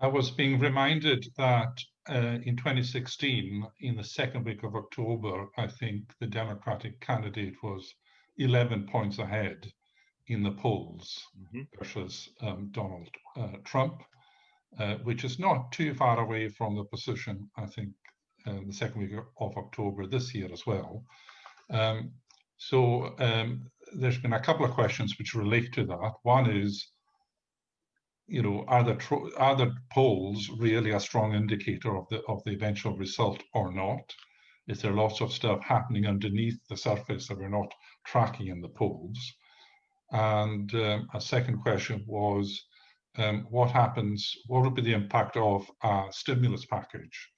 I was being reminded that in 2016, in the second week of October, I think the Democratic candidate was 11 points ahead in the polls versus Donald Trump, which is not too far away from the position, I think, the second week of October this year as well. So there's been a couple of questions which relate to that. One is, are the polls really a strong indicator of the eventual result or not? Is there lots of stuff happening underneath the surface that we're not tracking in the polls? And a second question was, what would be the impact of a stimulus package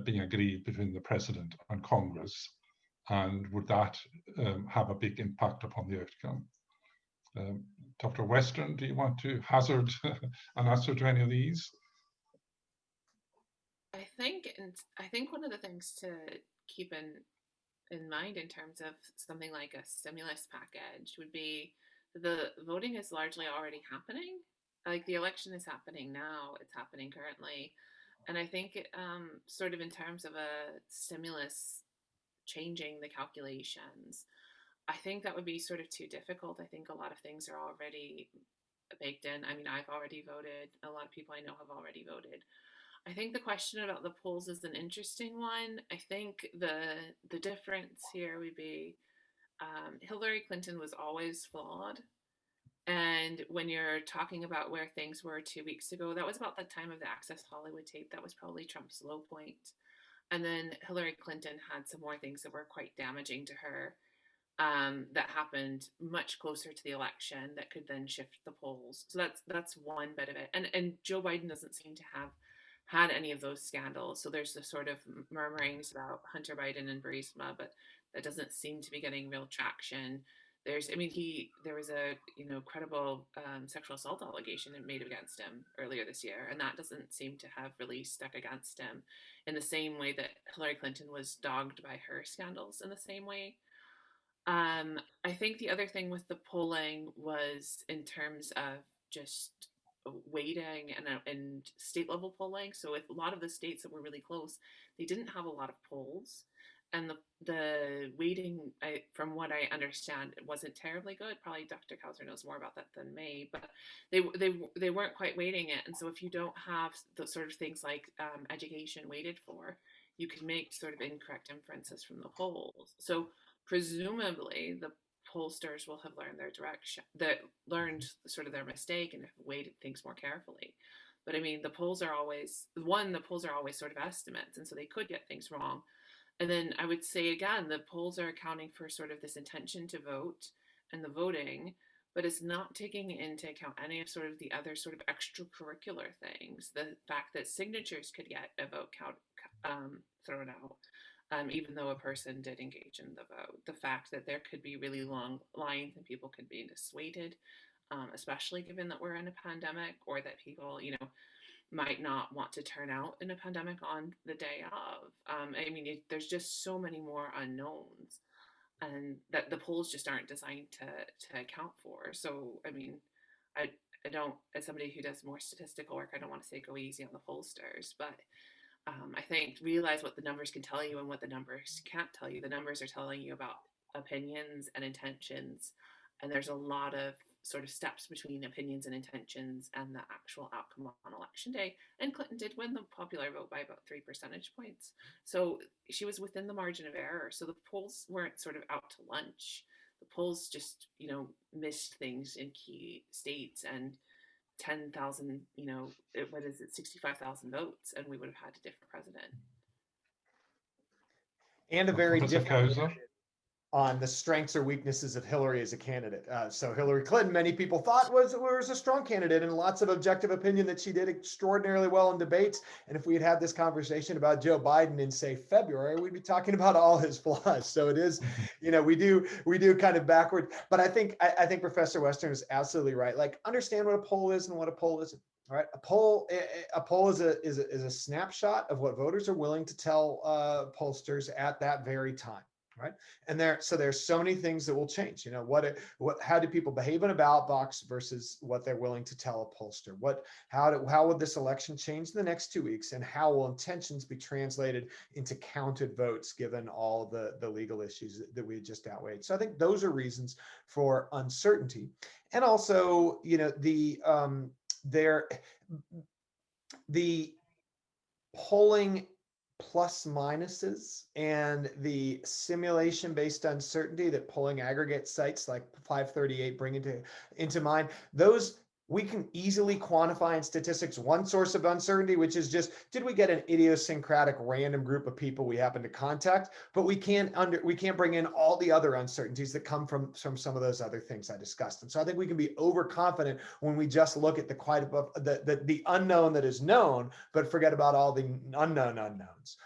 being agreed between the President and Congress? And would that have a big impact upon the outcome? Dr. Western, do you want to hazard an answer to any of these? I think one of the things to keep in mind in terms of something like a stimulus package would be the voting is largely already happening. Like the election is happening now, it's happening currently. And I think sort of in terms of a stimulus changing the calculations, I think that would be sort of too difficult. I think a lot of things are already baked in. I mean, I've already voted. A lot of people I know have already voted. I think the question about the polls is an interesting one. I think the difference here would be Hillary Clinton was always flawed. And when you're talking about where things were 2 weeks ago, that was about the time of the Access Hollywood tape. That was probably Trump's low point. And then Hillary Clinton had some more things that were quite damaging to her that happened much closer to the election that could then shift the polls. So that's one bit of it. And Joe Biden doesn't seem to have had any of those scandals. So there's the sort of murmurings about Hunter Biden and Burisma, but that doesn't seem to be getting real traction. There was a credible sexual assault allegation made against him earlier this year, and that doesn't seem to have really stuck against him in the same way that Hillary Clinton was dogged by her scandals in the same way. I think the other thing with the polling was in terms of just weighting and state level polling. So with a lot of the states that were really close, they didn't have a lot of polls, and the weighting, from what I understand, it wasn't terribly good. Probably Dr. Kousser knows more about that than me, but they weren't quite weighting it. And so if you don't have the sort of things like education weighted for, you can make sort of incorrect inferences from the polls. So presumably the pollsters will have learned their direction, that learned sort of their mistake and have weighted things more carefully. But I mean, the polls are always sort of estimates, and so they could get things wrong. And then I would say again, the polls are accounting for sort of this intention to vote and the voting, but it's not taking into account any of sort of the other sort of extracurricular things. The fact that signatures could get a vote count thrown out, even though a person did engage in the vote. The fact that there could be really long lines and people could be dissuaded, especially given that we're in a pandemic, or that people, might not want to turn out in a pandemic on the day of. There's just so many more unknowns, and that the polls just aren't designed to account for. So, I don't, as somebody who does more statistical work, I don't want to say go easy on the pollsters, but I think realize what the numbers can tell you and what the numbers can't tell you. The numbers are telling you about opinions and intentions, and there's a lot of sort of steps between opinions and intentions and the actual outcome on election day. And Clinton did win the popular vote by about 3 percentage points. So she was within the margin of error. So the polls weren't sort of out to lunch. The polls just, missed things in key states, and 10,000, 65,000 votes, and we would have had a different president. And a very Professor different Kousser? on the strengths or weaknesses of Hillary as a candidate. So Hillary Clinton, many people thought was a strong candidate, and lots of objective opinion that she did extraordinarily well in debates. And if we had had this conversation about Joe Biden in, say, February, we'd be talking about all his flaws. So it is, we do kind of backward. But I think Professor Western is absolutely right. Like, understand what a poll is and what a poll isn't. All right, a poll is a snapshot of what voters are willing to tell pollsters at that very time. Right. And there's so many things that will change. How do people behave in a ballot box versus what they're willing to tell a pollster? How would this election change in the next 2 weeks? And how will intentions be translated into counted votes given all the legal issues that we just outweighed? So I think those are reasons for uncertainty. And also, the polling plus minuses and the simulation based uncertainty that polling aggregate sites like 538 bring into mind, those we can easily quantify in statistics one source of uncertainty, which is just, did we get an idiosyncratic random group of people we happen to contact? But we can't bring in all the other uncertainties that come from some of those other things I discussed. And so I think we can be overconfident when we just look at the unknown that is known, but forget about all the unknown unknowns.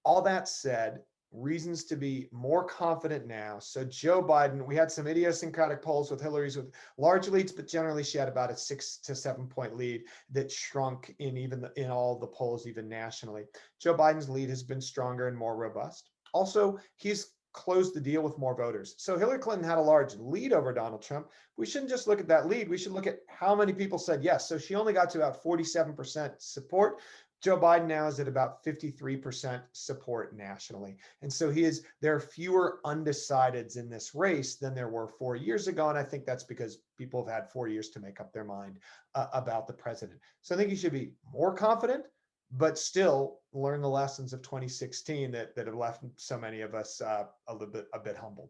All that said, reasons to be more confident now. So Joe Biden, we had some idiosyncratic polls with Hillary's with large leads, but generally she had about a 6 to 7 point lead that shrunk in all the polls, even nationally. Joe Biden's lead has been stronger and more robust. Also, he's closed the deal with more voters. So Hillary Clinton had a large lead over Donald Trump. We shouldn't just look at that lead. We should look at how many people said yes. So she only got to about 47% support. Joe Biden now is at about 53% support nationally. And so there are fewer undecideds in this race than there were 4 years ago. And I think that's because people have had 4 years to make up their mind about the president. So I think you should be more confident, but still learn the lessons of 2016 that have left so many of us a bit humbled.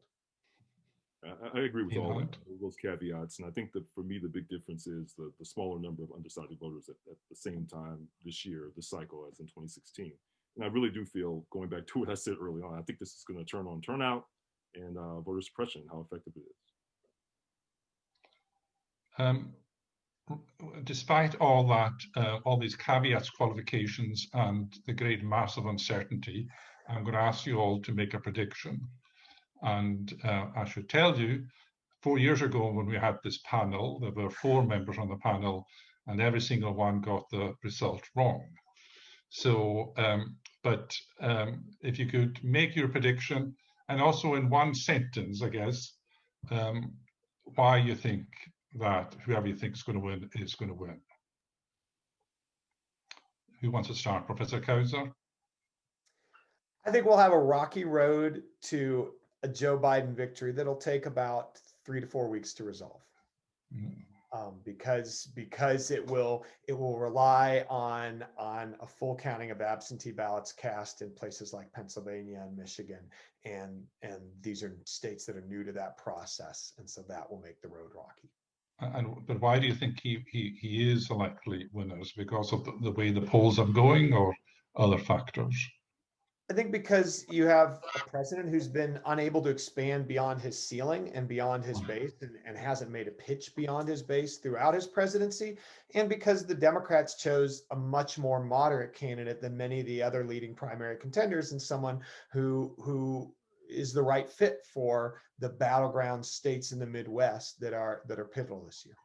I agree with all those caveats, and I think that for me the big difference is the smaller number of undecided voters at the same time this year, this cycle, as in 2016. And I really do feel, going back to what I said early on, I think this is going to turn on turnout and voter suppression, how effective it is. Despite all that, all these caveats, qualifications, and the great mass of uncertainty, I'm going to ask you all to make a prediction. And I should tell you, 4 years ago when we had this panel, there were 4 members on the panel, and every single one got the result wrong. So, if you could make your prediction, and also in one sentence, I guess, why you think that whoever you think is going to win is going to win. Who wants to start? Professor Kousser? I think we'll have a rocky road to a Joe Biden victory that'll take about 3 to 4 weeks to resolve, because it will rely on a full counting of absentee ballots cast in places like Pennsylvania and Michigan, and these are states that are new to that process, and so that will make the road rocky. But why do you think he is a likely winner? Is it because of the way the polls are going, or other factors? I think because you have a president who's been unable to expand beyond his ceiling and beyond his base, and hasn't made a pitch beyond his base throughout his presidency, and because the Democrats chose a much more moderate candidate than many of the other leading primary contenders, and someone who is the right fit for the battleground states in the Midwest that are pivotal this year.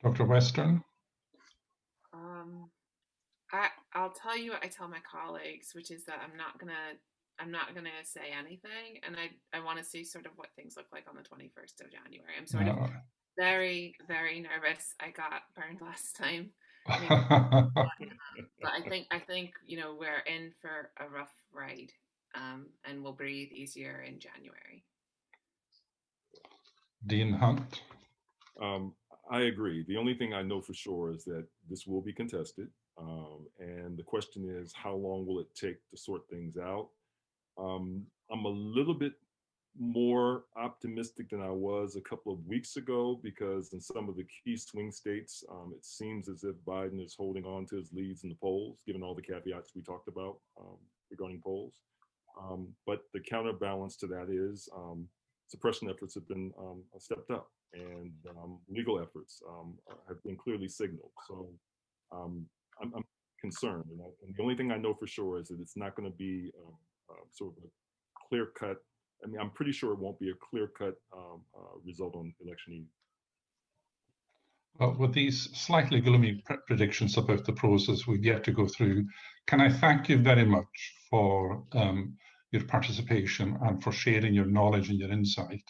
Dr. Western? I'll tell you what I tell my colleagues, which is that I'm not gonna say anything, and I want to see sort of what things look like on the 21st of January. I'm sort of very, very nervous. I got burned last time, but I think we're in for a rough ride, and we'll breathe easier in January. Dean Hunt? I agree. The only thing I know for sure is that this will be contested. And the question is, how long will it take to sort things out? I'm a little bit more optimistic than I was a couple of weeks ago, because in some of the key swing states, it seems as if Biden is holding on to his leads in the polls, given all the caveats we talked about regarding polls. But the counterbalance to that is suppression efforts have been stepped up, and legal efforts have been clearly signaled. So I'm concerned, and the only thing I know for sure is that it's not going to be sort of a clear cut. I mean, I'm pretty sure it won't be a clear cut result on election eve. Well, with these slightly gloomy predictions about the process we've yet to go through, can I thank you very much for your participation and for sharing your knowledge and your insight,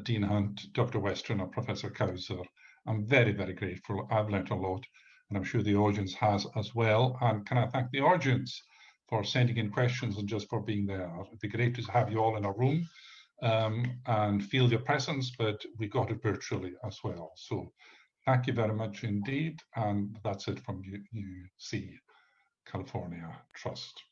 Dean Hunt, Dr. Western, and Professor Kousser. I'm very, very grateful. I've learned a lot, and I'm sure the audience has as well. And can I thank the audience for sending in questions and just for being there. It'd be great to have you all in a room and feel your presence, but we got it virtually as well. So thank you very much indeed. And that's it from UC California Trust.